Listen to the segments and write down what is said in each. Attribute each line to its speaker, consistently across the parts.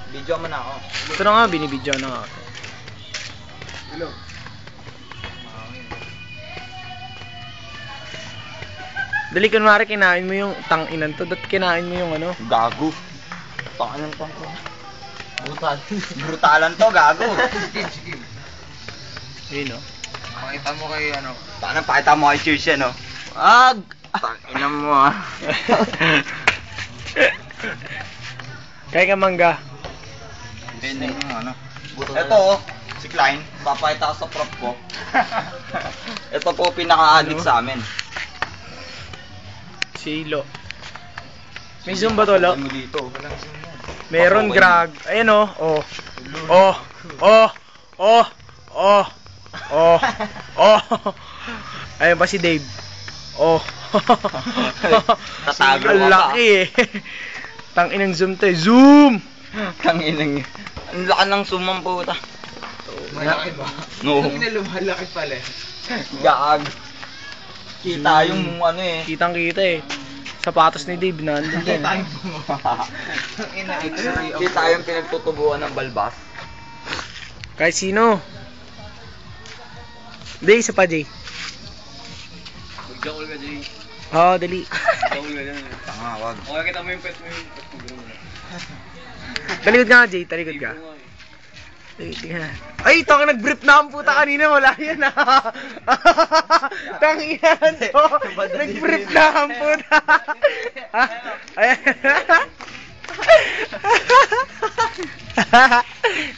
Speaker 1: Video mo na ako.
Speaker 2: Ito na nga, binibidyo na nga.
Speaker 1: Hello.
Speaker 2: Dali, kunwari kinain mo yung tang-inan to. Dati kinain mo yung ano?
Speaker 1: Gago. Pangalan to. Brutal. Brutalan to, gago.
Speaker 2: Yun, no?
Speaker 3: Pakita mo kay ano.
Speaker 1: Paano pakita mo kay Cheers yan, no? Ag! Tanginan mo, ah.
Speaker 2: Kaya ka mangga.
Speaker 1: Hindi yung ano. Ito, oh. Si Klein. Papakita ko sa prop ko. Ito po pinaka-addict sa amin.
Speaker 2: Si Ilo. May zoom ba to, Lo?
Speaker 1: Mo dito.
Speaker 2: Meron, Grag. Ayan, oh. Oh. Oh. Oh. Oh. Oh. Oh. Oh. Ayun pa si Dave. Oh.
Speaker 1: Tatago
Speaker 2: Ang
Speaker 1: ka pa.
Speaker 2: laki eh. Tang-inang zoom to eh. Zoom!
Speaker 1: Tanginang. Ang laki ng sumang puta.
Speaker 3: Malaki ba?
Speaker 1: No.
Speaker 3: Ang lumalaki pala.
Speaker 1: Gag. Kita yung ano eh.
Speaker 2: Kitang-kita eh. Sapatos ni Dave nandun din.
Speaker 3: Kita yung bumawa. Ang ina x-ray.
Speaker 1: Kita yung pinagtutubuan ng balbas.
Speaker 2: Kahit sino. Hindi, isa pa, Jay.
Speaker 3: Magjakol ka, Jay.
Speaker 2: Oo, dali.
Speaker 3: Magjakol ka dyan.
Speaker 1: Tanga, wag.
Speaker 3: Okay, kita mo yung pet mo yung pet mo.
Speaker 2: Talikod ka nga, Jay. Talikod ka. Talikod ka. Ay, ito ang nag-brief na ang puta kanina. Wala yan ah. Tangiyan to. Nag-brief na ang puta. Ayan.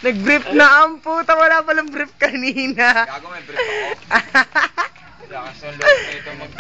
Speaker 2: Nag-brief na ang puta. Wala palang brief kanina.
Speaker 1: Gago, may brief ako.
Speaker 3: Lakas ng loob na ito mag